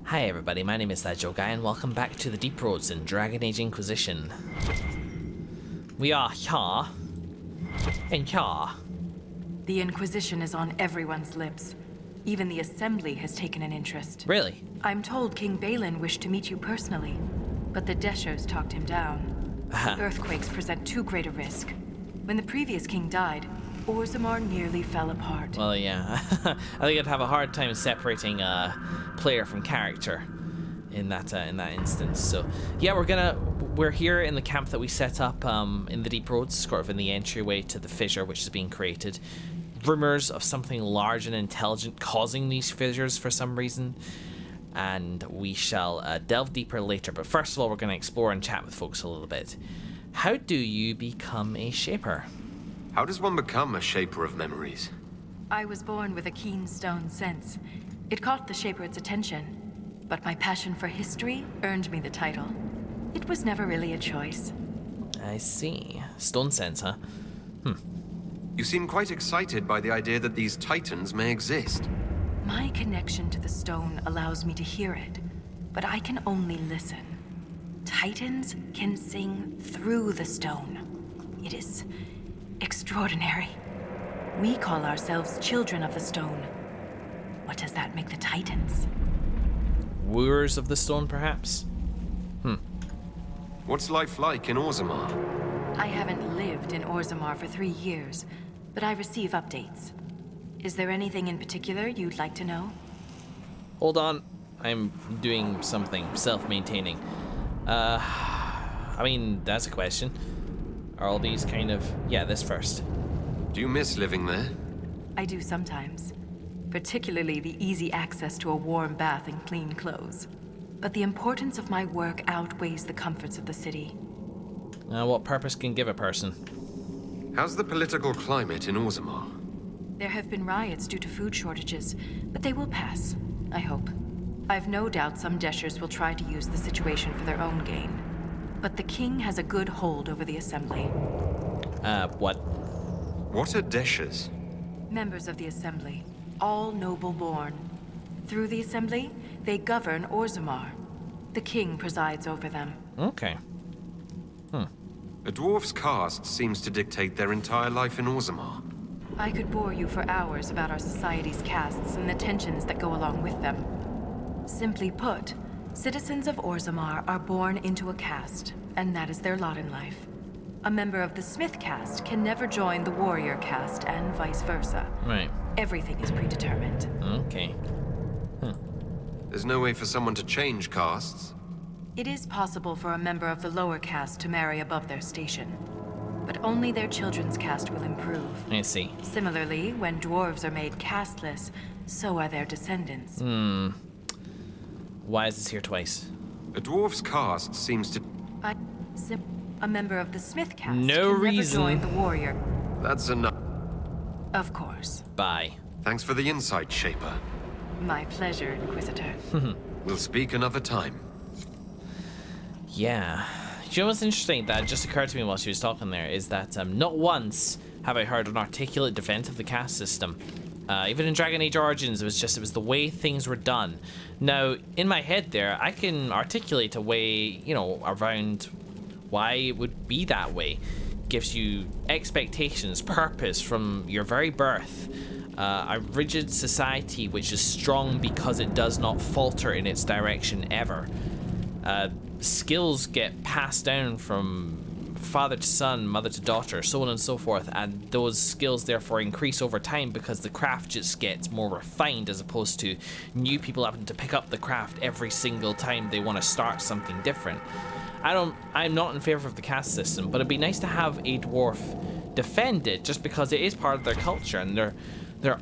Hi everybody, my name is that Joe Guy and welcome back to the Deep Roads in Dragon Age Inquisition. We are here. And here. The Inquisition is on everyone's lips. Even the Assembly has taken an interest. Really? I'm told King Balin wished to meet you personally, but the Deshers talked him down. Earthquakes present too great a risk. When the previous king died, Orzammar nearly fell apart. Well, yeah. I think I'd have a hard time separating player from character in that instance. So, yeah, we're here in the camp that we set up in the Deep Roads, sort of in the entryway to the fissure which is being created. Rumors of something large and intelligent causing these fissures for some reason, and we shall delve deeper later. But first of all, we're going to explore and chat with folks a little bit. How do you become a shaper? How does one become a shaper of memories? I was born with a keen stone sense. It caught the Shaper's attention, but my passion for history earned me the title. It was never really a choice. I see. Stone sense, huh? You seem quite excited by the idea that these titans may exist. My connection to the stone allows me to hear it, but I can only listen. Titans can sing through the stone. It is extraordinary. We call ourselves children of the stone. What does that make the Titans? Wooers of the stone, perhaps? What's life like in Orzammar? I haven't lived in Orzammar for 3 years, but I receive updates. Is there anything in particular you'd like to know? Hold on. I'm doing something. Self-maintaining. I mean, that's a question. Are all these kind of... Yeah, this first. Do you miss living there? I do sometimes. Particularly the easy access to a warm bath and clean clothes. But the importance of my work outweighs the comforts of the city. What purpose can give a person? How's the political climate in Orzammar? There have been riots due to food shortages, but they will pass, I hope. I've no doubt some Deshers will try to use the situation for their own gain. But the king has a good hold over the Assembly. What? What are Deshers? Members of the Assembly, all noble-born. Through the Assembly, they govern Orzammar. The king presides over them. Okay. A dwarf's caste seems to dictate their entire life in Orzammar. I could bore you for hours about our society's castes and the tensions that go along with them. Simply put, citizens of Orzammar are born into a caste, and that is their lot in life. A member of the Smith caste can never join the warrior caste, and vice versa. Right. Everything is predetermined. Okay. There's no way for someone to change castes. It is possible for a member of the lower caste to marry above their station, but only their children's caste will improve. I see. Similarly, when dwarves are made casteless, so are their descendants. Why is this here twice? A dwarf's caste seems to... A member of the Smith caste No can reason. never join the warrior. That's enough. Of course. Bye. Thanks for the insight, Shaper. My pleasure, Inquisitor. We'll speak another time. Yeah. You know what's interesting that just occurred to me while she was talking there is that not once have I heard an articulate defense of the caste system. Even in Dragon Age Origins, it was the way things were done. Now, in my head there, I can articulate a way, around why it would be that way. Gives you expectations, purpose from your very birth. A rigid society which is strong because it does not falter in its direction ever. Skills get passed down from father to son, mother to daughter, so on and so forth, and those skills therefore increase over time because the craft just gets more refined as opposed to new people having to pick up the craft every single time they want to start something different. I'm not in favor of the caste system, but it'd be nice to have a dwarf defend it just because it is part of their culture, and there's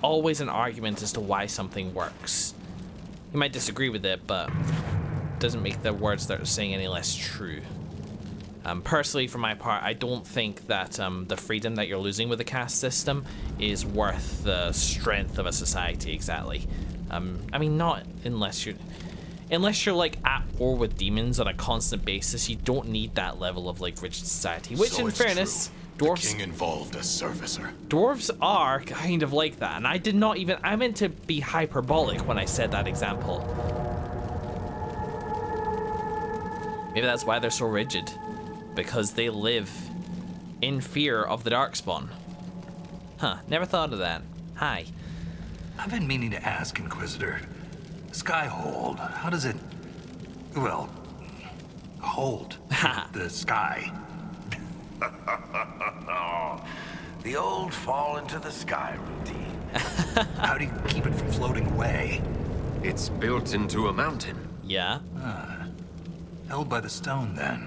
always an argument as to why something works. You might disagree with it, but it doesn't make the words that they're saying any less true. Personally, for my part, I don't think that the freedom that you're losing with the caste system is worth the strength of a society exactly. I mean, not unless you're like at war with demons on a constant basis. You don't need that level of like rigid society. Which, So in it's fairness, true. Dwarves, King involved a servicer. dwarves are kind of like that, and I meant to be hyperbolic when I said that example. Maybe that's why they're so rigid, because they live in fear of the darkspawn. Huh, never thought of that. Hi. I've been meaning to ask, Inquisitor. Skyhold, how does it, well, hold the sky? The old fall into the sky routine. How do you keep it from floating away? It's built into a mountain. Yeah. Held by the stone, then.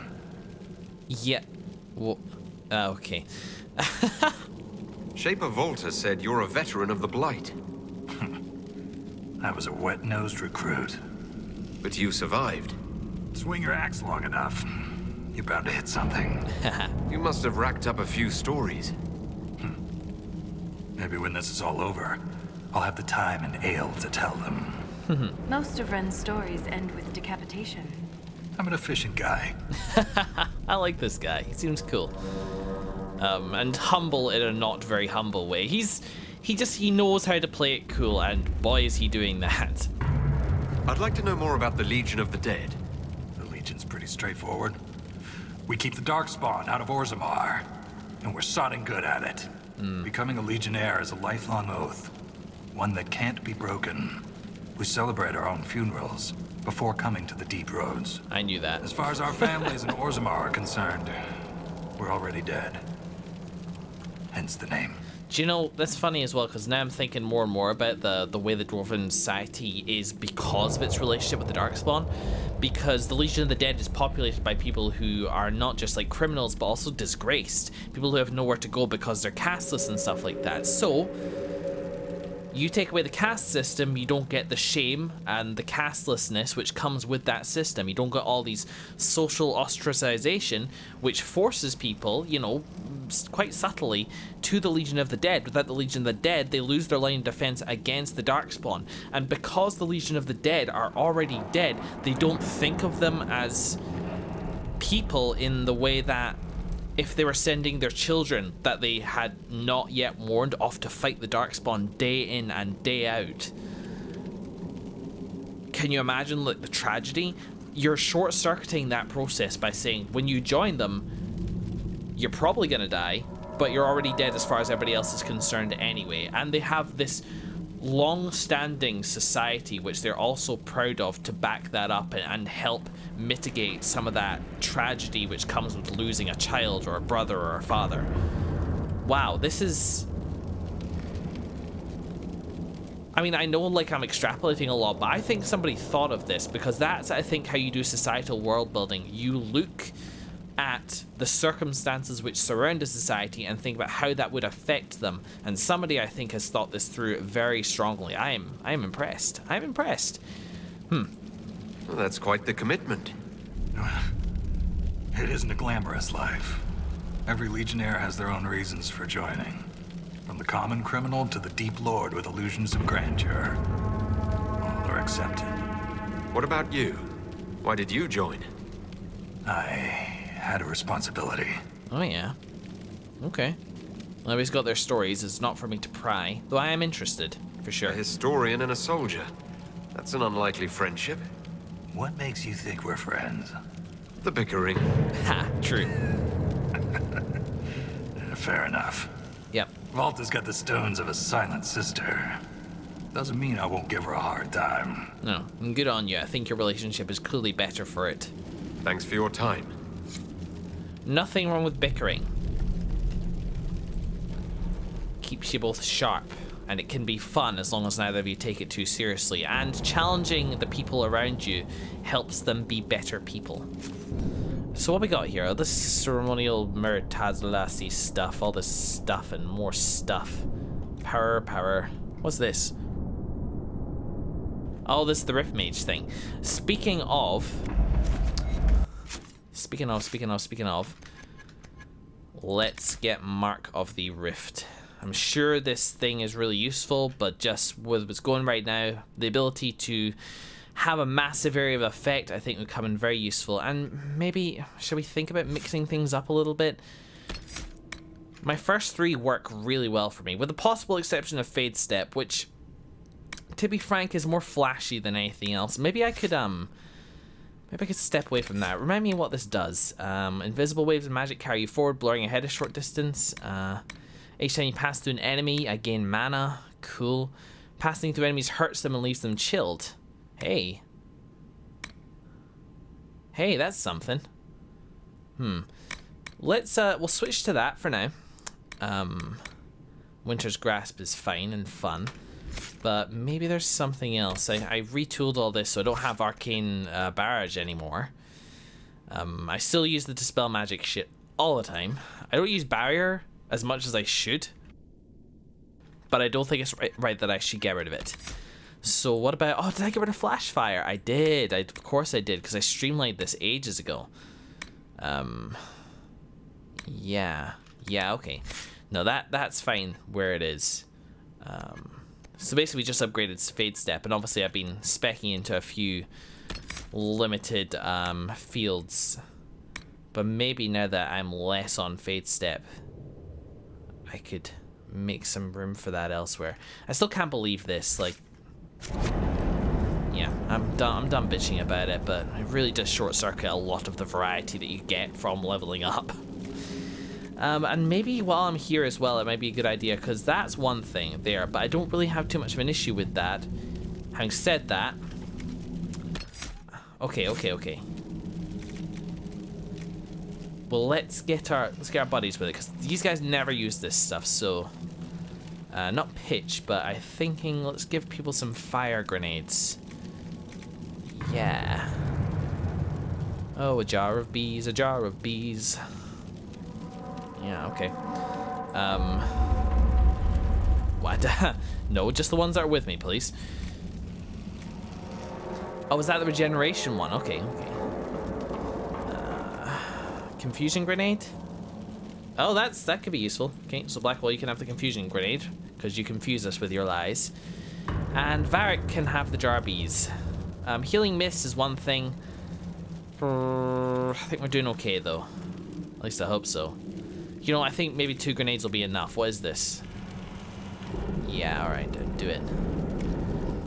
Yeah. Well, okay. Shaper Volta said you're a veteran of the Blight, I was a wet-nosed recruit. but you survived. Swing your axe long enough, you're bound to hit something. You must have racked up a few stories. Maybe when this is all over, I'll have the time and ale to tell them. Most of Ren's stories end with decapitation. I'm an efficient guy. I like this guy. He seems cool. And humble in a not very humble way. He knows how to play it cool, and boy is he doing that. I'd like to know more about the Legion of the Dead. The Legion's pretty straightforward. We keep the darkspawn out of Orzammar, and we're sodding good at it. Becoming a Legionnaire is a lifelong oath, one that can't be broken. We celebrate our own funerals before coming to the deep roads. I knew that. As far as our families in Orzammar are concerned, we're already dead. Hence the name. Do you know, that's funny as well, because now I'm thinking more and more about the way the Dwarven society is because of its relationship with the Darkspawn. Because the Legion of the Dead is populated by people who are not just like criminals, but also disgraced. People who have nowhere to go because they're casteless and stuff like that. So, you take away the caste system, you don't get the shame and the castelessness which comes with that system. You don't get all these social ostracization, which forces people, you know, quite subtly, to the Legion of the Dead. Without the Legion of the Dead, they lose their line of defense against the Darkspawn. And because the Legion of the Dead are already dead, they don't think of them as people in the way that if they were sending their children that they had not yet warned off to fight the Darkspawn day in and day out. Can you imagine like the tragedy? You're short-circuiting that process by saying when you join them, you're probably gonna die, but you're already dead as far as everybody else is concerned anyway. And they have this long-standing society which they're also proud of to back that up and help mitigate some of that tragedy which comes with losing a child or a brother or a father. Wow, this is... I mean, I know like I'm extrapolating a lot, but I think somebody thought of this because that's, I think, how you do societal world building. You look at the circumstances which surround a society and think about how that would affect them. And somebody, I think, has thought this through very strongly. I am impressed. I'm impressed. Well, that's quite the commitment. It isn't a glamorous life. Every Legionnaire has their own reasons for joining. From the common criminal to the deep lord with illusions of grandeur. All are accepted. What about you? Why did you join? I had a responsibility. Oh yeah. Okay. Well, everybody's got their stories. It's not for me to pry, though I am interested, for sure. A historian and a soldier. That's an unlikely friendship. What makes you think we're friends? The bickering. Ha, true. Fair enough. Yep. Volta's got the stones of a silent sister. Doesn't mean I won't give her a hard time. No, and good on you. I think your relationship is clearly better for it. Thanks for your time. Nothing wrong with bickering. Keeps you both sharp, and it can be fun as long as neither of you take it too seriously. And challenging the people around you helps them be better people. So what we got here? This ceremonial Meritazlasi stuff, all this stuff and more stuff. Power. What's this? Oh, this is the Rift Mage thing. Speaking of, let's get Mark of the Rift. I'm sure this thing is really useful, but just with what's going right now, the ability to have a massive area of effect, I think, would come in very useful. And maybe, should we think about mixing things up a little bit? My first three work really well for me, with the possible exception of Fade Step, which, to be frank, is more flashy than anything else. Maybe I could step away from that. Remind me what this does. Invisible waves of magic carry you forward, blurring ahead a short distance. Each time you pass through an enemy, I gain mana. Cool. Passing through enemies hurts them and leaves them chilled. Hey. Hey, that's something. Let's, we'll switch to that for now. Winter's Grasp is fine and fun. But maybe there's something else. I retooled all this so I don't have Arcane Barrage anymore. I still use the Dispel Magic shit all the time. I don't use Barrier as much as I should. But I don't think it's right that I should get rid of it. So what about... Oh, did I get rid of Flash Fire? I did. Of course I did, because I streamlined this ages ago. Yeah. Yeah, okay. No, that's fine where it is. So basically we just upgraded Fade Step, and obviously I've been speccing into a few limited fields. But maybe now that I'm less on Fade Step, I could make some room for that elsewhere. I still can't believe this, like... Yeah, I'm done bitching about it, but it really does short-circuit a lot of the variety that you get from leveling up. And maybe while I'm here as well, it might be a good idea, because that's one thing there, but I don't really have too much of an issue with that. Having said that... Okay. Well, let's get our buddies with it, because these guys never use this stuff, so... not pitch, but I'm thinking let's give people some fire grenades. Yeah. Oh, a jar of bees, a jar of bees. Yeah, okay. What? No, just the ones that are with me, please. Oh, was that the regeneration one? Okay. Confusion grenade? Oh, that could be useful. Okay, so Blackwell, you can have the confusion grenade, because you confuse us with your lies. And Varric can have the jar bees. Healing Mist is one thing. I think we're doing okay, though. At least I hope so. You know, I think maybe 2 grenades will be enough. What is this? Yeah, alright, do it.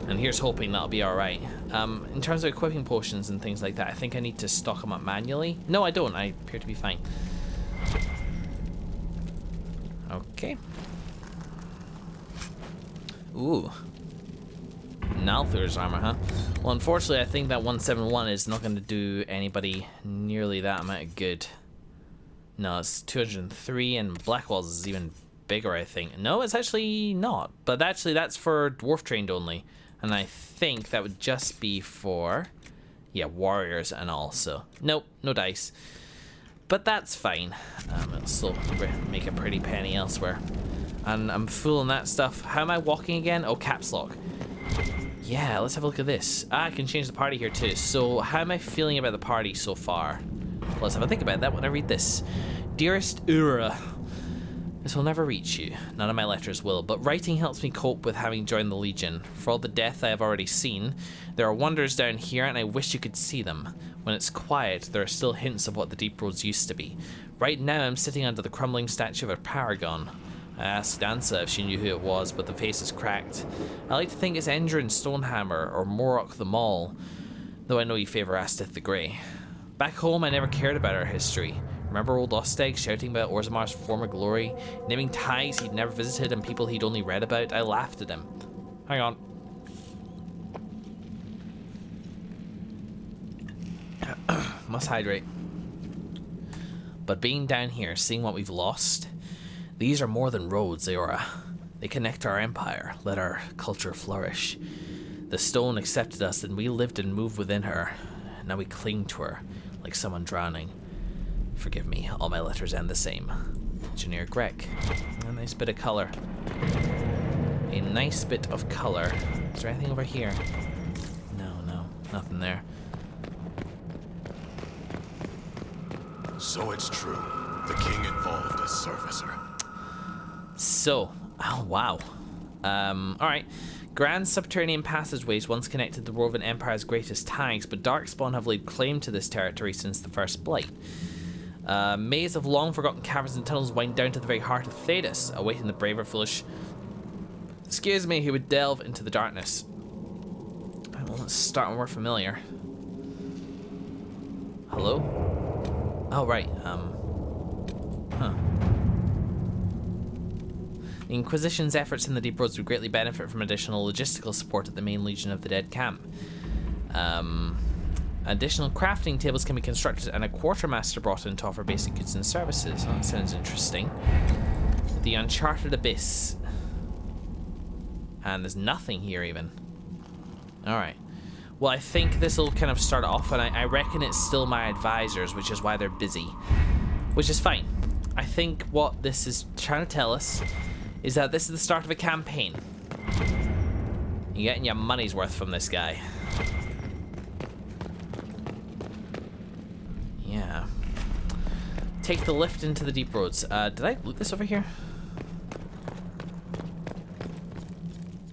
And here's hoping that'll be alright. In terms of equipping potions and things like that, I think I need to stock them up manually. No, I don't. I appear to be fine. Okay. Ooh. Nalthur's armor, huh? Well, unfortunately, I think that 171 is not going to do anybody nearly that amount of good. No, it's 203, and Blackwall's is even bigger, I think. No, it's actually not. But actually, that's for Dwarf Trained only. And I think that would just be for... Yeah, warriors and all, so... Nope, no dice. But that's fine. It'll still make a pretty penny elsewhere. And I'm full on that stuff. How am I walking again? Oh, caps lock. Yeah, let's have a look at this. I can change the party here too. So how am I feeling about the party so far? Let's have a think about that when I read this. Dearest Ura, this will never reach you. None of my letters will, but writing helps me cope with having joined the Legion. For all the death I have already seen, there are wonders down here and I wish you could see them. When it's quiet, there are still hints of what the Deep Roads used to be. Right now I'm sitting under the crumbling statue of a paragon. I asked Ansa if she knew who it was, but the face is cracked. I like to think it's Endrin Stonehammer or Morok the Maul, though I know you favour Astith the Grey. Back home, I never cared about our history. Remember old Osteg shouting about Orzamar's former glory, naming ties he'd never visited and people he'd only read about? I laughed at him. Hang on. Must hydrate. But being down here, seeing what we've lost, these are more than roads, Eora. They connect our empire, let our culture flourish. The stone accepted us and we lived and moved within her. Now we cling to her, like someone drowning. Forgive me, all my letters end the same. Engineer Greg. A nice bit of color. A nice bit of color. Is there anything over here? No, nothing there. So it's true. The king involved a servicer. So, oh wow. Alright. Grand subterranean passageways once connected the Dwarven Empire's greatest tags, but darkspawn have laid claim to this territory since the First Blight. Maze of long-forgotten caverns and tunnels wind down to the very heart of Thedas, awaiting the brave or foolish, excuse me, who would delve into the darkness. Well, let's start when we're familiar. Hello? Oh, right, The Inquisition's efforts in the Deep Roads would greatly benefit from additional logistical support at the main Legion of the Dead camp. Additional crafting tables can be constructed and a quartermaster brought in to offer basic goods and services. Oh, that sounds interesting. The Uncharted Abyss. And there's nothing here even. Alright. Well, I think this will kind of start off, and I reckon it's still my advisors, which is why they're busy. Which is fine. I think what this is trying to tell us is that this is the start of a campaign. You're getting your money's worth from this guy. Yeah. Take the lift into the Deep Roads. Did I loot this over here?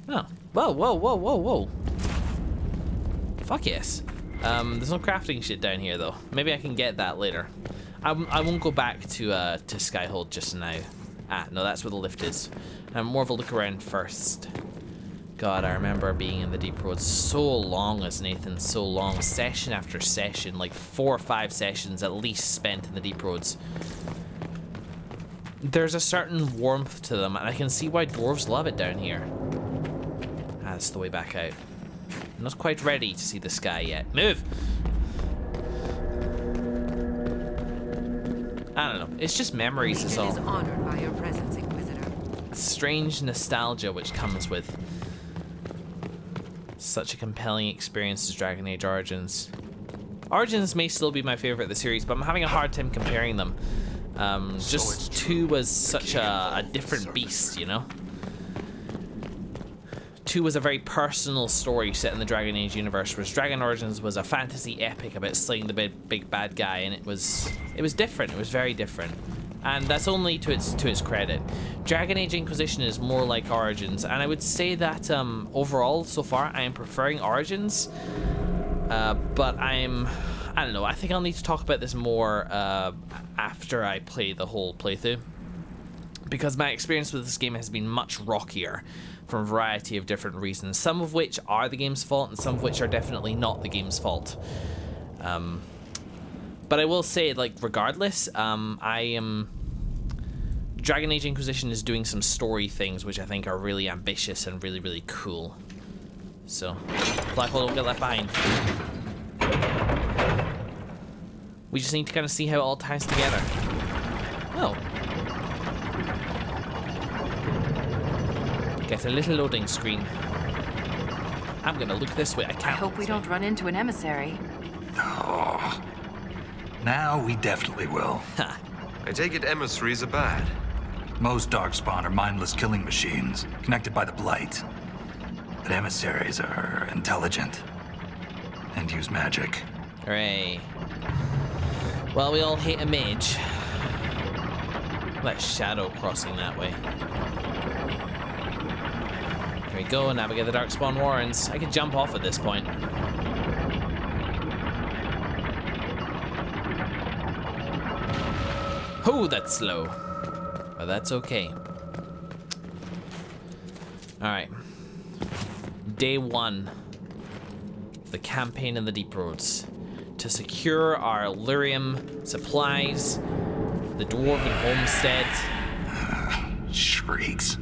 Oh. Whoa, whoa, whoa, whoa, whoa. Fuck yes. There's no crafting shit down here though. Maybe I can get that later. I won't go back to Skyhold just now. Ah, no, that's where the lift is. More of a look around first. God, I remember being in the Deep Roads so long as Nathan, so long. Session after session, like 4 or 5 sessions at least spent in the Deep Roads. There's a certain warmth to them, and I can see why dwarves love it down here. Ah, that's the way back out. I'm not quite ready to see the sky yet. Move! I don't know. It's just memories is all. Is honored by your presence, Inquisitor. Strange nostalgia which comes with such a compelling experience as Dragon Age Origins. Origins may still be my favorite of the series, but I'm having a hard time comparing them. Just 2 was such a different beast, you know? 2 was a very personal story set in the Dragon Age universe, whereas Dragon Origins was a fantasy epic about slaying the big bad guy, and it was different. It was very different, and that's only to its credit. Dragon Age Inquisition is more like Origins, and I would say that overall so far I am preferring Origins, but I don't know. I think I'll need to talk about this more after I play the whole playthrough, because my experience with this game has been much rockier for a variety of different reasons, some of which are the game's fault and some of which are definitely not the game's fault. But I will say, like, regardless, Dragon Age Inquisition is doing some story things which I think are really ambitious and really, really cool. So, Black Hole, don't get left behind. We just need to kind of see how it all ties together. Oh. Get a little loading screen. I'm gonna look this way. I can't. I hope we don't run into an emissary. Oh. Now we definitely will. Ha. I take it emissaries are bad. Most darkspawn are mindless killing machines, connected by the Blight. But emissaries are intelligent and use magic. Hooray. Well, we all hate a mage. That shadow crossing that way. Here we go, navigate the Darkspawn Warrens. I could jump off at this point. Oh, that's slow. But that's okay. Alright. Day 1. The campaign in the Deep Roads. To secure our Lyrium supplies, the Dwarven homestead. Shrieks.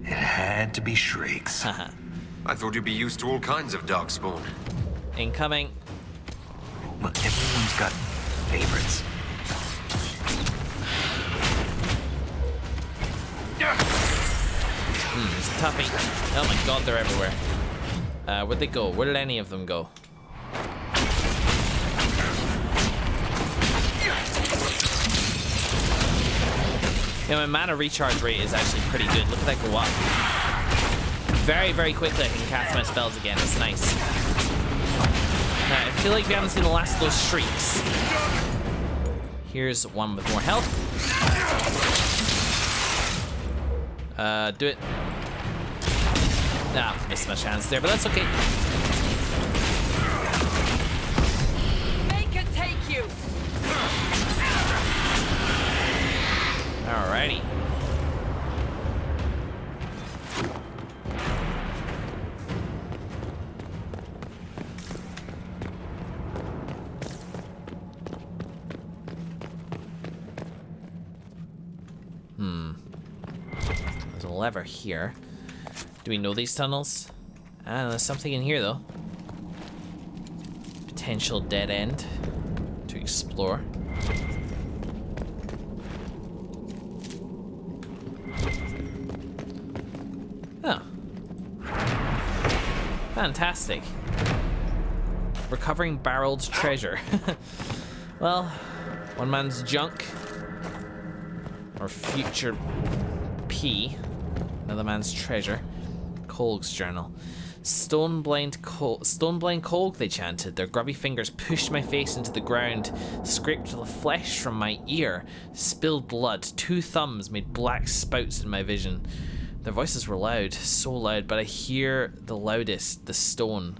It had to be shrieks. Haha. I thought you'd be used to all kinds of darkspawn. Incoming. Look, everyone's got favorites. It's a toughie. Oh my god, they're everywhere. Where'd they go? Where did any of them go? You know, my mana recharge rate is actually pretty good. Look at that go up. Very, very quickly I can cast my spells again. It's nice. Now, I feel like we haven't seen the last of those shrieks. Here's one with more health. Do it. Nah, missed my chance there, but that's okay. Make it take you! Alrighty. There's a lever here. Do we know these tunnels? There's something in here though. Potential dead end to explore. Oh. Fantastic. Recovering barreled treasure. Well, one man's junk. Or future P. Another man's treasure. Colg's journal. Stoneblind Colg, they chanted. Their grubby fingers pushed my face into the ground, scraped the flesh from my ear, spilled blood. 2 thumbs made black spouts in my vision. Their voices were loud, so loud, but I hear the loudest, the stone.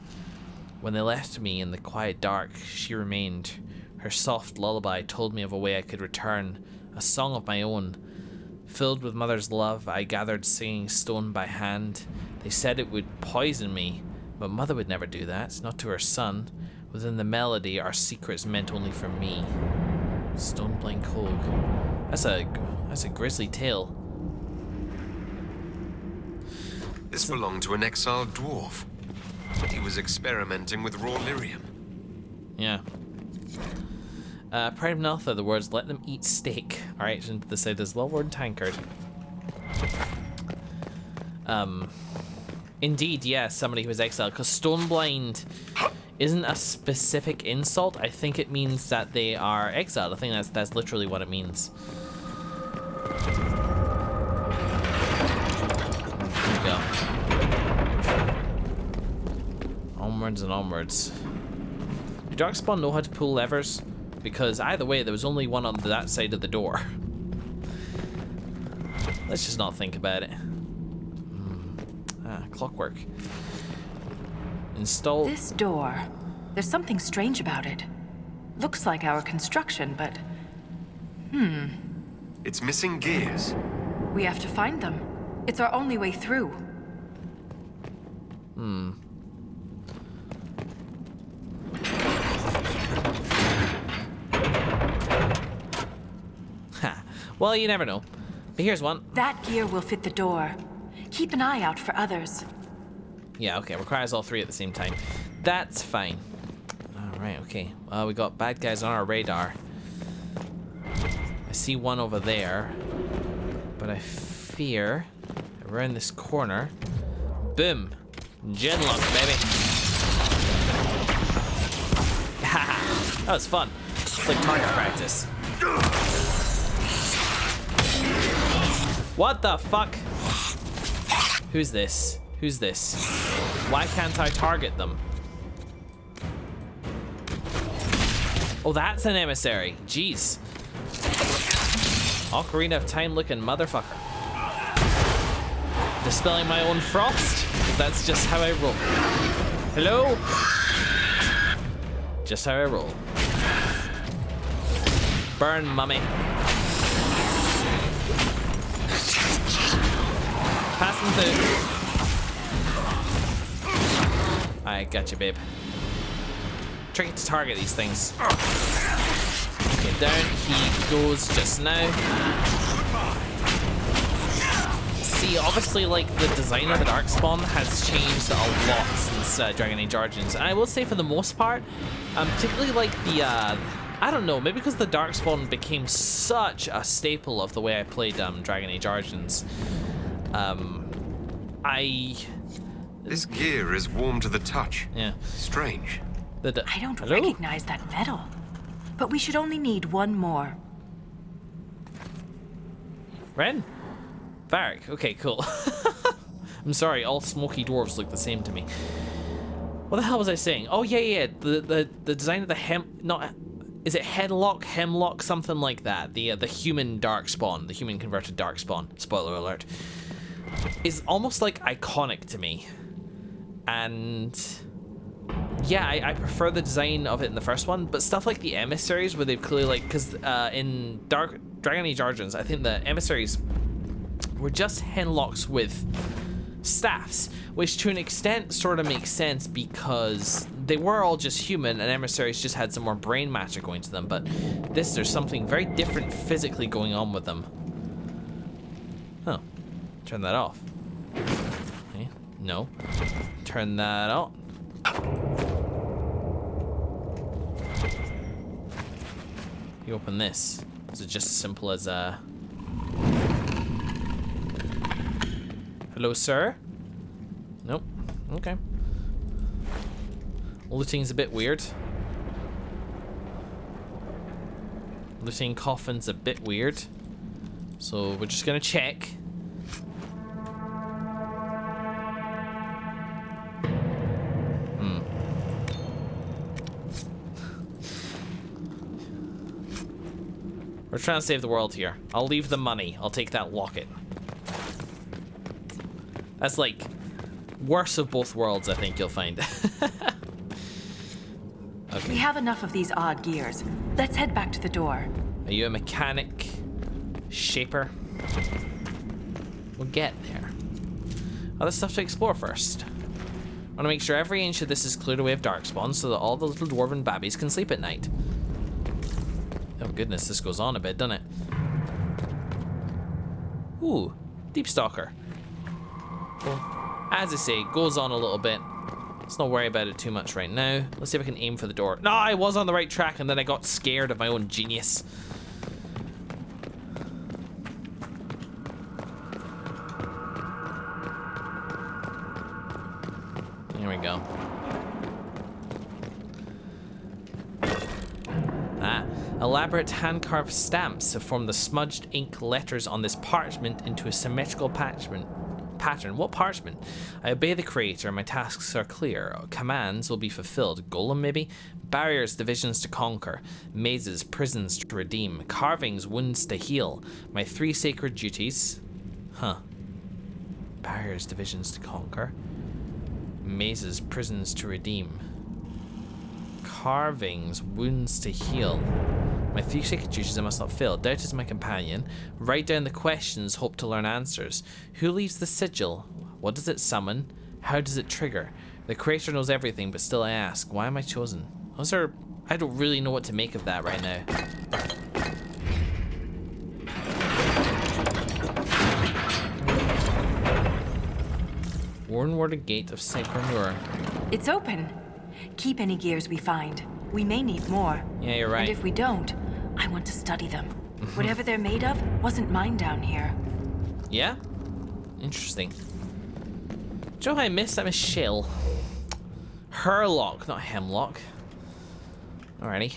When they left me in the quiet dark, she remained. Her soft lullaby told me of a way I could return, a song of my own. Filled with mother's love, I gathered singing stone by hand. They said it would poison me, but mother would never do that, not to her son. Within the melody, our secrets meant only for me. Stoneblind Colg. That's a grisly tale. This belonged to an exiled dwarf. He was experimenting with raw lyrium. Yeah. Proud enough are the words, let them eat steak. Alright, into the side as well-worn tankard. Indeed, yeah, somebody who was exiled. Because stoneblind isn't a specific insult. I think it means that they are exiled. I think that's literally what it means. Here we go. Onwards and onwards. Do darkspawn know how to pull levers? Because either way, there was only one on that side of the door. Let's just not think about it. Clockwork. Install. This door. There's something strange about it. Looks like our construction, but... It's missing gears. we have to find them. It's our only way through. Ha. Well, you never know. But here's one. That gear will fit the door. Keep an eye out for others. Yeah, okay. Requires all three at the same time. That's fine. Alright, okay. We got bad guys on our radar. I see one over there. But I fear around this corner. Boom. Genlock, baby. Haha. That was fun. It's like target practice. What the fuck? Who's this? Who's this? Why can't I target them? Oh, that's an emissary. Jeez. Ocarina of Time looking motherfucker. Dispelling my own frost? That's just how I roll. Hello? Just how I roll. Burn, mummy. Pass them through. I got you, babe. Tricky to target these things. Okay, down he goes just now. See, obviously, like, the design of the darkspawn has changed a lot since Dragon Age Origins. And I will say, for the most part, particularly like the, I don't know, maybe because the darkspawn became such a staple of the way I played Dragon Age Origins. This gear is warm to the touch. Yeah. Strange. I don't recognize that metal. But we should only need one more. Ren? Varric. Okay, cool. I'm sorry, all smoky dwarves look the same to me. What the hell was I saying? Oh, yeah. The design of the is it hemlock, something like that. The human darkspawn, the human converted darkspawn, spoiler alert, is almost like iconic to me. And yeah, I prefer the design of it in the first one, but stuff like the emissaries where they've clearly, like, because in Dragon Age Origins, I think the emissaries were just henlocks with staffs, which to an extent sort of makes sense because they were all just human and emissaries just had some more brain matter going to them, but there's something very different physically going on with them. Oh, turn that off. Okay. No, turn that on. You open this. Is it just as simple as hello, sir? Nope. Okay. Looting's a bit weird. Looting coffin's a bit weird. So we're just gonna check. We're trying to save the world here. I'll leave the money. I'll take that locket. That's like worst of both worlds, I think you'll find. Okay. We have enough of these odd gears. Let's head back to the door. Are you a mechanic? Shaper? We'll get there. Other stuff to explore first. I want to make sure every inch of this is cleared away of darkspawn so that all the little dwarven babbies can sleep at night. Oh goodness, this goes on a bit, doesn't it? Ooh, Deep Stalker. Well, as I say, it goes on a little bit. Let's not worry about it too much right now. Let's see if I can aim for the door. No, I was on the right track and then I got scared of my own genius. Here we go. Elaborate hand-carved stamps have formed the smudged ink letters on this parchment into a symmetrical pattern. What parchment? I obey the creator, my tasks are clear. Commands will be fulfilled. Golem maybe? Barriers, divisions to conquer. Mazes, prisons to redeem. Carvings, wounds to heal. My 3 sacred duties. Huh. Barriers, divisions to conquer. Mazes, prisons to redeem. Carvings, wounds to heal. My 3 sacred duties I must not fail. Doubt is my companion. Write down the questions, hope to learn answers. Who leaves the sigil? What does it summon? How does it trigger? The creator knows everything, but still I ask, why am I chosen? I don't really know what to make of that right now. Wornwater Gate of Synchronur. It's open. Keep any gears we find. We may need more. Yeah, you're right. And if we don't, I want to study them. Whatever they're made of wasn't mine down here. Yeah? Interesting. Do you know what I missed? I missed Shell. Herlock, not Hemlock. Alrighty.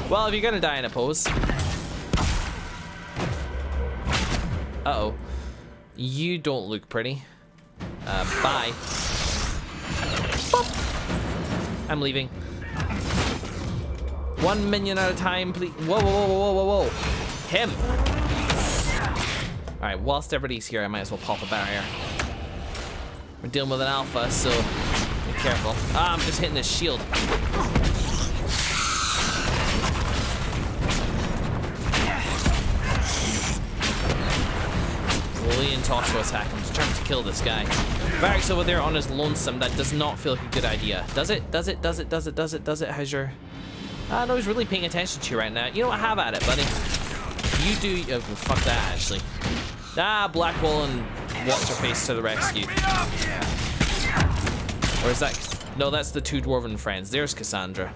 Well, if you're gonna die in a pose. Uh-oh. You don't look pretty. Bye. Boop. I'm leaving. 1 minion at a time, please. Whoa, whoa, whoa, whoa, whoa, whoa. Him. Alright, whilst everybody's here, I might as well pop a barrier. We're dealing with an alpha, so be careful. Ah, I'm just hitting his shield. Lean Tosso attack. I'm determined to kill this guy. Varric's over there on his lonesome. That does not feel like a good idea. Does it? Does it? Does it? Does it? Does it? Does it? How's your... no, he's really paying attention to you right now. You know what? Have at it, buddy. You do... Oh, fuck that, actually. Ah, Blackwall and What's-Her-Face to the rescue. Or is that... No, that's the 2 dwarven friends. There's Cassandra.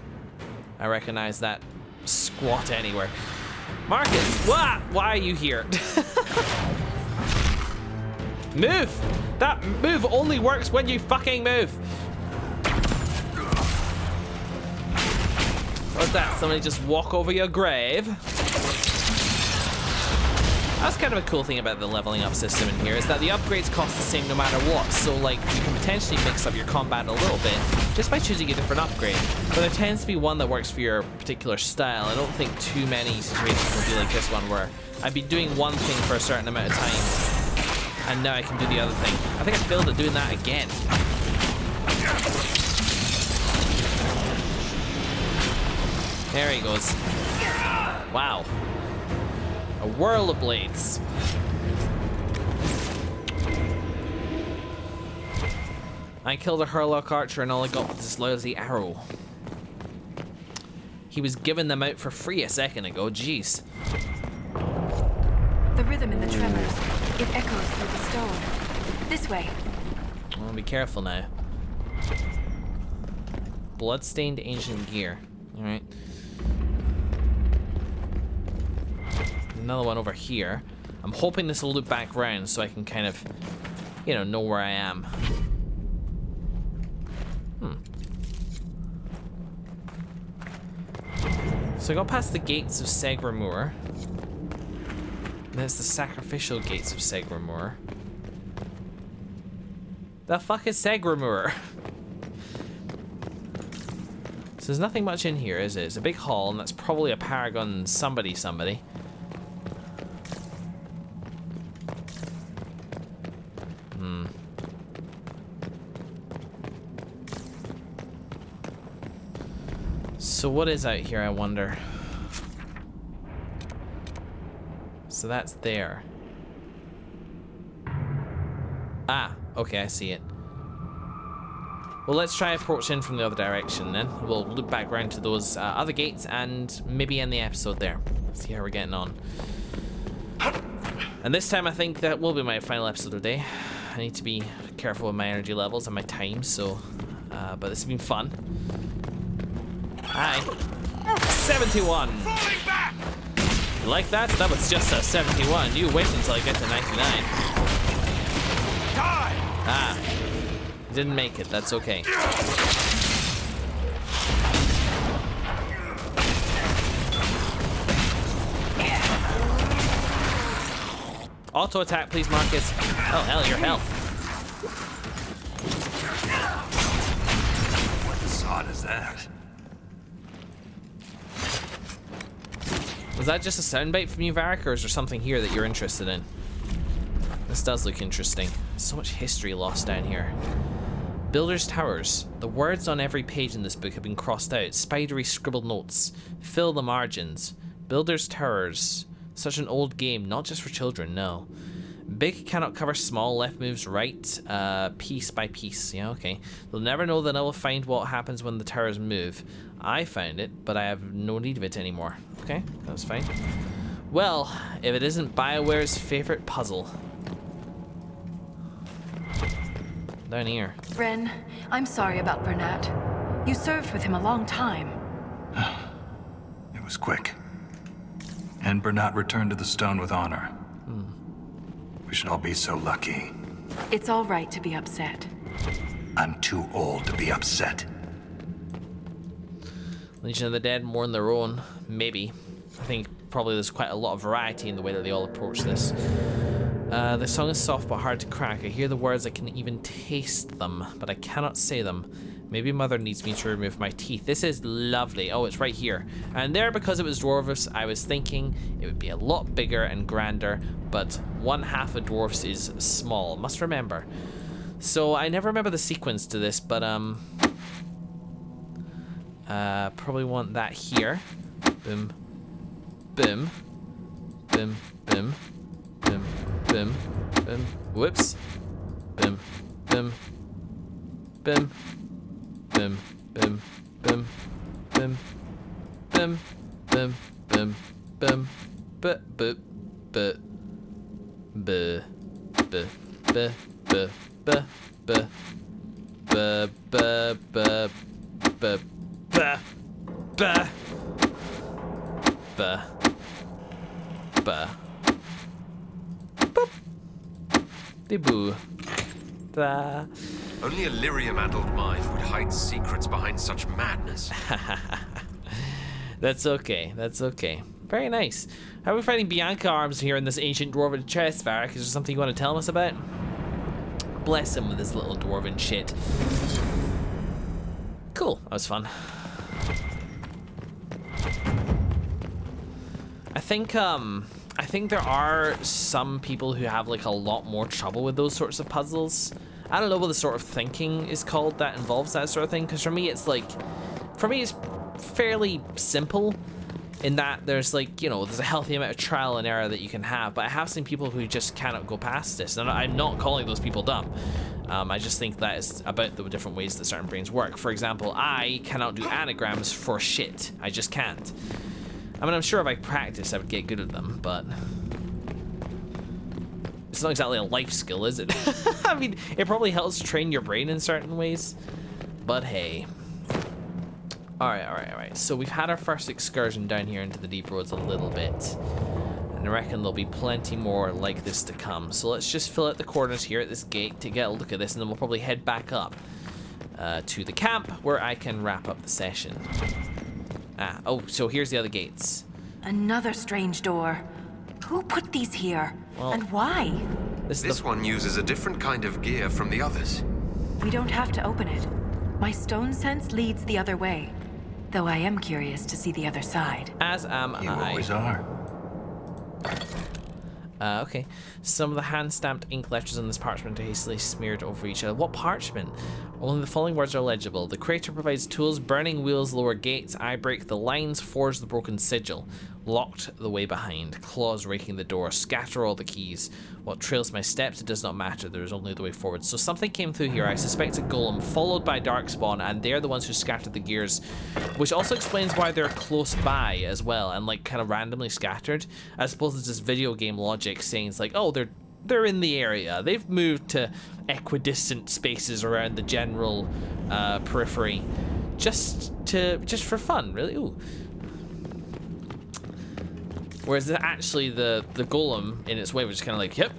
I recognize that squat anywhere. Markus, what? Why are you here? Move! That move only works when you fucking move! What's that? Somebody just walk over your grave? That's kind of a cool thing about the leveling up system in here, is that the upgrades cost the same no matter what, so like you can potentially mix up your combat a little bit just by choosing a different upgrade. But there tends to be one that works for your particular style. I don't think too many situations will be like this one where I'd be doing one thing for a certain amount of time and now I can do the other thing. I think I failed at doing that again. There he goes. Wow. A whirl of blades. I killed a Hurlock archer and all I got was this lousy arrow. He was giving them out for free a second ago, jeez. The rhythm in the tremors. It echoes through the stone. This way. Well, be careful now. Bloodstained ancient gear. Alright. Another one over here. I'm hoping this will loop back round so I can kind of, you know where I am. So I got past the gates of Segramur. There's the sacrificial gates of Segramur. The fuck is Segramur? So there's nothing much in here, is it? It's a big hall, and that's probably a paragon somebody. So what is out here, I wonder? So that's there. Ah, okay, I see it. Well, let's try approaching from the other direction then. We'll loop back around to those other gates and maybe end the episode there. See how we're getting on. And this time I think that will be my final episode of the day. I need to be careful with my energy levels and my time, so... but this has been fun. Hi. 71. You like that? That was just a 71. You wait until I get to 99. Ah. Didn't make it. That's okay. Auto attack, please, Marcus. Oh, hell, your health. What sod is that? Was that just a soundbite from you, Varric, or is there something here that you're interested in? This does look interesting. So much history lost down here. Builders' Towers. The words on every page in this book have been crossed out. Spidery scribbled notes. Fill the margins. Builders' Towers. Such an old game, not just for children, no. Big cannot cover small, left moves right, piece by piece. Yeah, okay. They'll never know that I will find what happens when the towers move. I found it, but I have no need of it anymore. Okay, that's fine. Well, if it isn't BioWare's favorite puzzle. Down here. Ren, I'm sorry about Bernat. You served with him a long time. It was quick. And Bernat returned to the stone with honor. We should all be so lucky. It's all right to be upset. I'm too old to be upset. Legion of the Dead mourn their own. Maybe. I think probably there's quite a lot of variety in the way that they all approach this. The song is soft but hard to crack. I hear the words, I can even taste them, but I cannot say them. Maybe Mother needs me to remove my teeth. This is lovely. Oh, it's right here. And there, because it was Dwarves, I was thinking it would be a lot bigger and grander, but one half of Dwarves is small. Must remember. So I never remember the sequence to this, but probably want that here. Boom. Boom. Boom. Boom. Boom. Boom. Boom. Whoops. Boom. Boom. Boom. Boom, boom, boom, boom, boom, boom, boom, boom, but, but, but, buh, buh, buh, buh, buh, buh, buh, buh, buh, buh, buh, buh, buh, buh, boop, de boo, da. Only a lyrium-addled mind would hide secrets behind such madness. That's okay. That's okay. Very nice. How are we fighting Bianca arms here in this ancient dwarven chest, Varric? Is there something you want to tell us about? Bless him with his little dwarven shit. Cool. That was fun. I think there are some people who have like a lot more trouble with those sorts of puzzles. I don't know what the sort of thinking is called that involves that sort of thing, because for me it's fairly simple in that there's like, you know, there's a healthy amount of trial and error that you can have, but I have seen people who just cannot go past this, and I'm not calling those people dumb. I just think that is about the different ways that certain brains work. For example, I cannot do anagrams for shit. I just can't. I mean, I'm sure if I practiced I would get good at them, but it's not exactly a life skill, is it? I mean, it probably helps train your brain in certain ways, but hey. Alright. So we've had our first excursion down here into the deep roads a little bit. And I reckon there'll be plenty more like this to come. So let's just fill out the corners here at this gate to get a look at this, and then we'll probably head back up to the camp where I can wrap up the session. Oh, so here's the other gates. Another strange door. Who put these here? Well, and why? This one uses a different kind of gear from the others. We don't have to open it. My stone sense leads the other way. Though I am curious to see the other side. As am I. You always are. Okay. Some of the hand-stamped ink letters on this parchment are hastily smeared over each other. What parchment? Only the following words are legible. The creator provides tools, burning wheels lower gates. I break the lines, forge the broken sigil. Locked the way behind. Claws raking the door. Scatter all the keys. What trails my steps? It does not matter. There is only the way forward. So something came through here. I suspect a golem, followed by darkspawn, and they're the ones who scattered the gears, which also explains why they're close by as well, and like kind of randomly scattered. I suppose it's this video game logic saying it's like, oh, they're in the area. They've moved to equidistant spaces around the general periphery, just for fun, really. Ooh. Whereas actually the golem in its way was just kind of like, yep,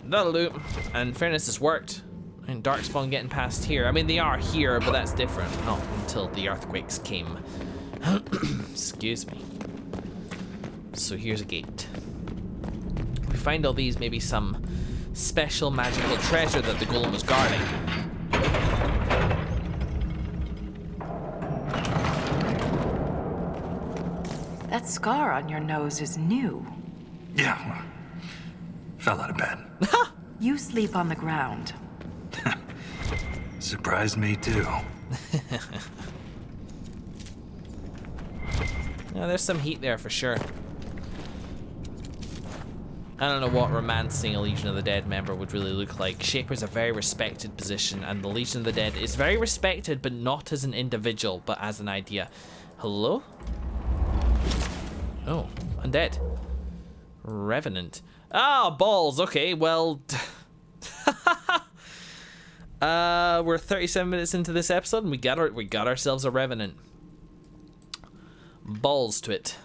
that'll do. And in fairness, it's worked. And darkspawn getting past here. I mean, they are here, but that's different. Not until the earthquakes came. Excuse me. So here's a gate. If we find all these, maybe some special magical treasure that the golem was guarding. That scar on your nose is new. Yeah, well, fell out of bed. You sleep on the ground. Surprised me too. Yeah, there's some heat there for sure. I don't know what romancing a Legion of the Dead member would really look like. Shaper's a very respected position, and the Legion of the Dead is very respected, but not as an individual, but as an idea. Hello? Oh, undead. Revenant. Ah, balls. Okay, well... we're 37 minutes into this episode, and we got ourselves a Revenant. Balls to it.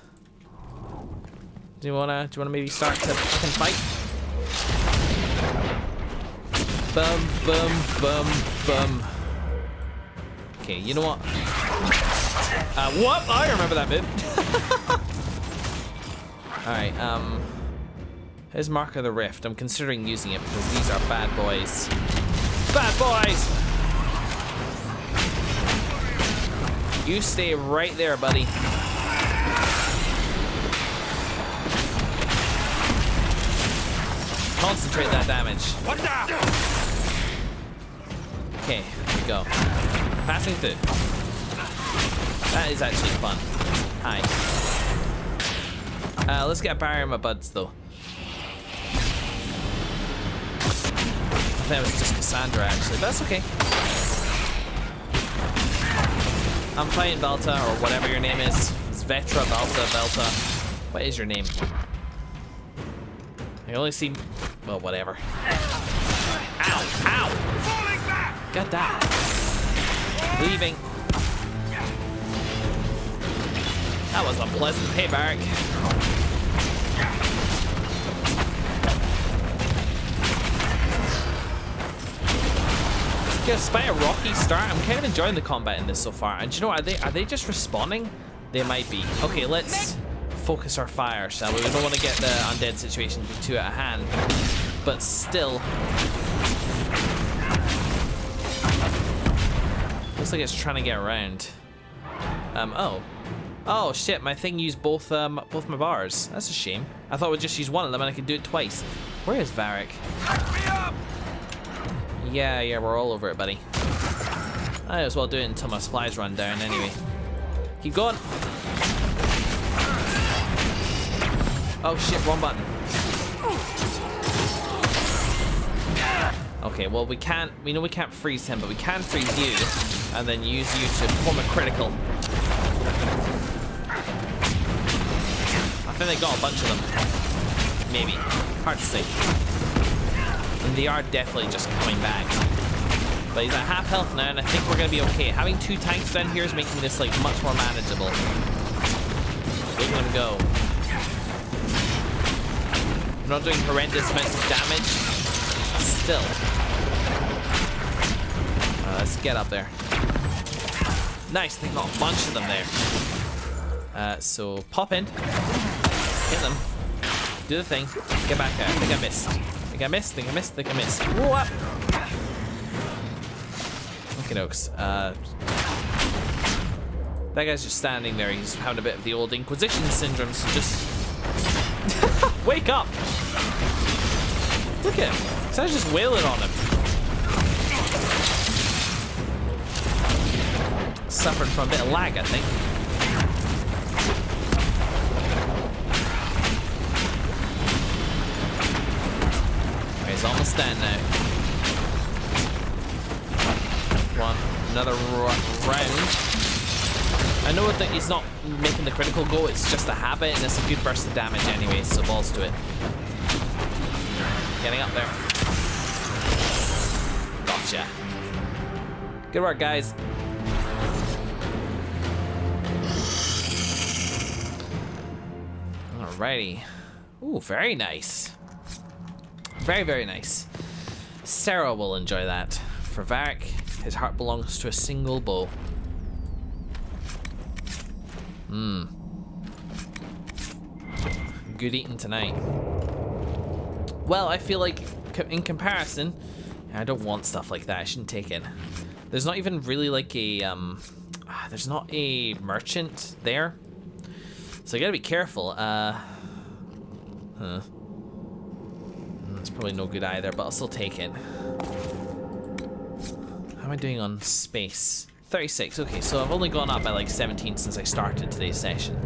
Do you wanna maybe start to fucking fight? Bum bum bum bum. Okay, you know what? What? I remember that bit. Alright, here's Mark of the Rift. I'm considering using it because these are bad boys. Bad boys! You stay right there, buddy. Concentrate that damage. Okay, here we go. Passing through. That is actually fun. Hi. Let's get a barrier in my buds, though. I think it was just Cassandra, actually, but that's okay. I'm fighting Belta, or whatever your name is. It's Vetra, Belta. What is your name? I only see... well, whatever. Ow! Ow! Got that. Leaving. That was a pleasant payback. Yeah, despite a rocky start, I'm kind of enjoying the combat in this so far. And do you know what? Are they just respawning? They might be. Okay, let's focus our fire, shall we? We don't want to get the undead situation to be too out of hand, but still. Looks like it's trying to get around. Oh shit! My thing used both my bars. That's a shame. I thought it would just use one of them and I could do it twice. Where is Varric? Yeah, we're all over it, buddy. I might as well do it until my supplies run down anyway. Keep going. Oh shit, wrong button. Okay, well we know we can't freeze him, but we can freeze you, and then use you to perform a critical. I think they got a bunch of them. Maybe. Hard to say. And they are definitely just coming back. But he's at half health now, and I think we're gonna be okay. Having 2 tanks down here is making this like much more manageable. Letting them go. We're not doing horrendous amounts of damage. Still. Let's get up there. Nice, they got a bunch of them there. So pop in. Hit them. Do the thing. Get back out. I think I missed. Think I missed. Whoa, up. Okay, dokes. That guy's just standing there. He's having a bit of the old Inquisition syndrome, so just wake up. Look at him. So I was just wailing on him. Suffering from a bit of lag, I think. He's almost down now. Another round. I know that he's not making the critical go, it's just a habit, and it's a good burst of damage anyway, so balls to it. Getting up there. Gotcha. Good work, guys. Alrighty. Ooh, very nice. Very, very nice. Sarah will enjoy that. For Varric, his heart belongs to a single bow. Good eating tonight. Well, I feel like in comparison, I don't want stuff like that. I shouldn't take it. There's not even really like a there's not a merchant there, so you gotta be careful. That's probably no good either, but I'll still take it. How am I doing on space? 36. Okay, so I've only gone up by like 17 since I started today's session.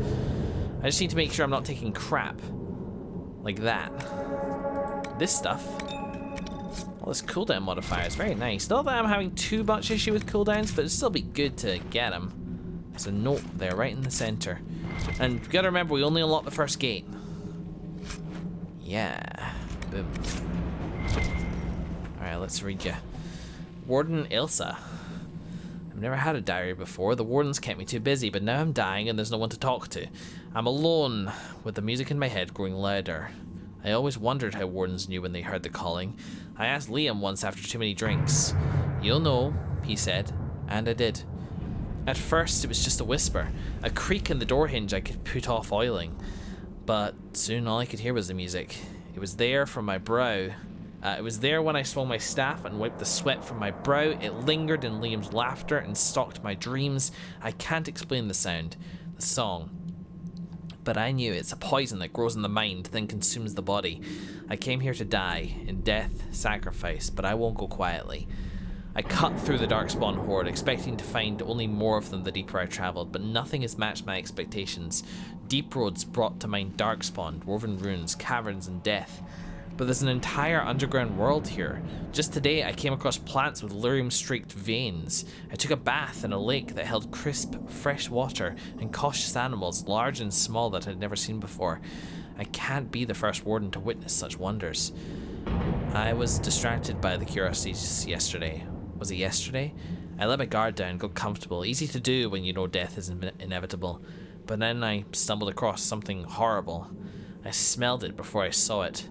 I just need to make sure I'm not taking crap like that. This stuff. All this cooldown modifier is very nice. Not that I'm having too much issue with cooldowns, but it'd still be good to get them. There's a note there right in the center. And you gotta remember, we only unlocked the first gate. Yeah. Boom. Alright, let's read you. Warden Ilsa. I've never had a diary before. The wardens kept me too busy, but now I'm dying and there's no one to talk to. I'm alone, with the music in my head growing louder. I always wondered how wardens knew when they heard the calling. I asked Liam once after too many drinks. You'll know, he said, and I did. At first, it was just a whisper, a creak in the door hinge I could put off oiling. But soon all I could hear was the music. It was there from my brow. It was there when I swung my staff and wiped the sweat from my brow. It lingered in Liam's laughter and stalked my dreams. I can't explain the sound, the song. But I knew it's a poison that grows in the mind, then consumes the body. I came here to die, in death, sacrifice, but I won't go quietly. I cut through the darkspawn horde, expecting to find only more of them the deeper I travelled, but nothing has matched my expectations. Deep roads brought to mind darkspawn, dwarven ruins, caverns, and death. But there's an entire underground world here. Just today, I came across plants with lyrium-streaked veins. I took a bath in a lake that held crisp, fresh water and cautious animals, large and small, that I'd never seen before. I can't be the first warden to witness such wonders. I was distracted by the curiosities yesterday. Was it yesterday? I let my guard down, got comfortable. Easy to do when you know death is inevitable. But then I stumbled across something horrible. I smelled it before I saw it.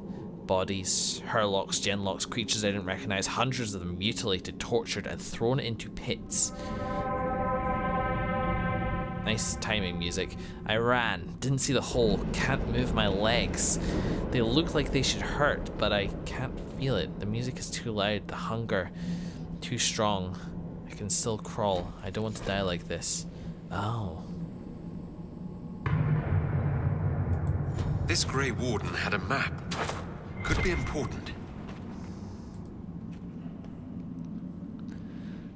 Bodies, Hurlocks, Genlocks, creatures I didn't recognize, hundreds of them mutilated, tortured, and thrown into pits. Nice timing music. I ran, didn't see the hole, can't move my legs. They look like they should hurt, but I can't feel it. The music is too loud, the hunger too strong. I can still crawl. I don't want to die like this. Oh. This Grey Warden had a map. Could be important.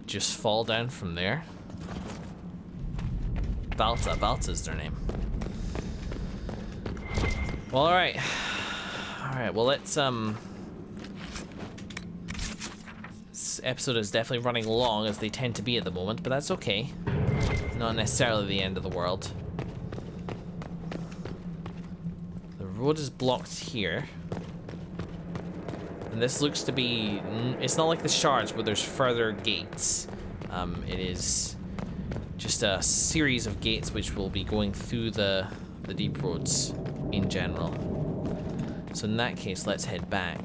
Just fall down from there. Balta. Balta's their name. Well, alright. Alright, well let's this episode is definitely running long, as they tend to be at the moment, but that's okay. Not necessarily the end of the world. The road is blocked here. And this looks to be... It's not like the shards where there's further gates. It is just a series of gates which will be going through the deep roads in general. So in that case, let's head back.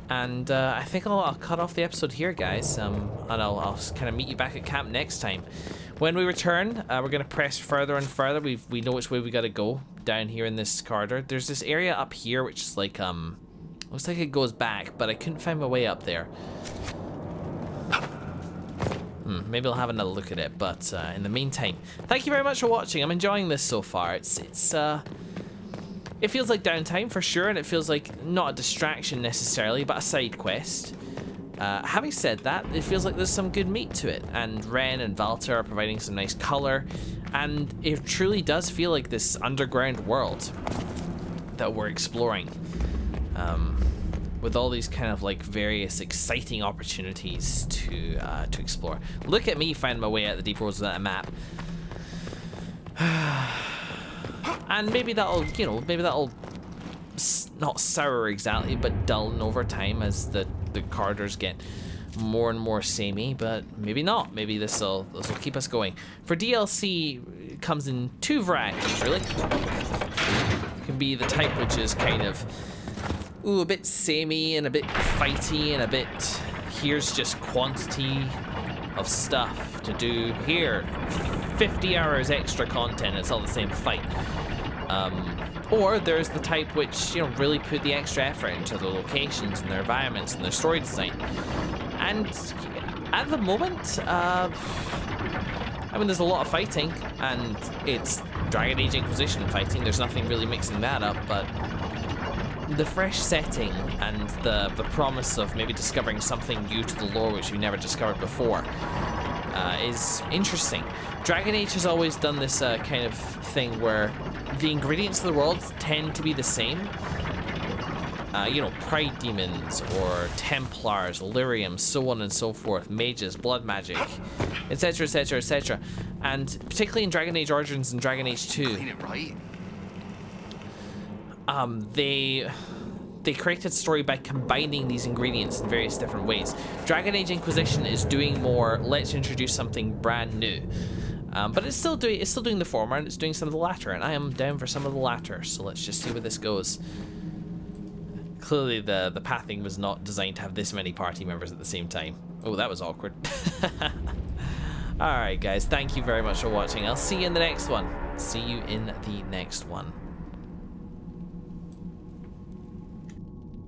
And I think I'll cut off the episode here, guys. And I'll kind of meet you back at camp next time. When we return, we're going to press further and further. We know which way we got to go down here in this corridor. There's this area up here which is like, looks like it goes back, but I couldn't find my way up there. Maybe I'll have another look at it, but in the meantime, thank you very much for watching. I'm enjoying this so far. It feels like downtime for sure, and it feels like not a distraction necessarily, but a side quest. Having said that, it feels like there's some good meat to it, and Ren and Valta are providing some nice color, and it truly does feel like this underground world that we're exploring. With all these kind of like various exciting opportunities to explore. Look at me finding my way out the deep roads without a map. And maybe that'll, you know, maybe that'll not sour exactly, but dull over time as the corridors get more and more samey, but maybe not. Maybe this'll keep us going. For DLC, it comes in two varieties, really. It can be the type which is kind of a bit samey and a bit fighty and a bit, here's just quantity of stuff to do here. 50 hours extra content, it's all the same fight. Or there's the type which, you know, really put the extra effort into the locations and their environments and their story design. And at the moment, I mean, there's a lot of fighting, and it's Dragon Age Inquisition fighting. There's nothing really mixing that up, but the fresh setting and the promise of maybe discovering something new to the lore which we never discovered before is interesting. Dragon Age has always done this kind of thing where the ingredients of the world tend to be the same. You know, Pride Demons or Templars, Lyrium, so on and so forth, mages, blood magic, etc, etc, etc. And particularly in Dragon Age Origins and Dragon Age 2, Clean it right. they created a story by combining these ingredients in various different ways. Dragon Age Inquisition is doing more, let's introduce something brand new. But it's still doing the former, and it's doing some of the latter, and I am down for some of the latter, so let's just see where this goes. Clearly the pathing was not designed to have this many party members at the same time. Oh, that was awkward. Alright guys, thank you very much for watching. I'll see you in the next one. See you in the next one.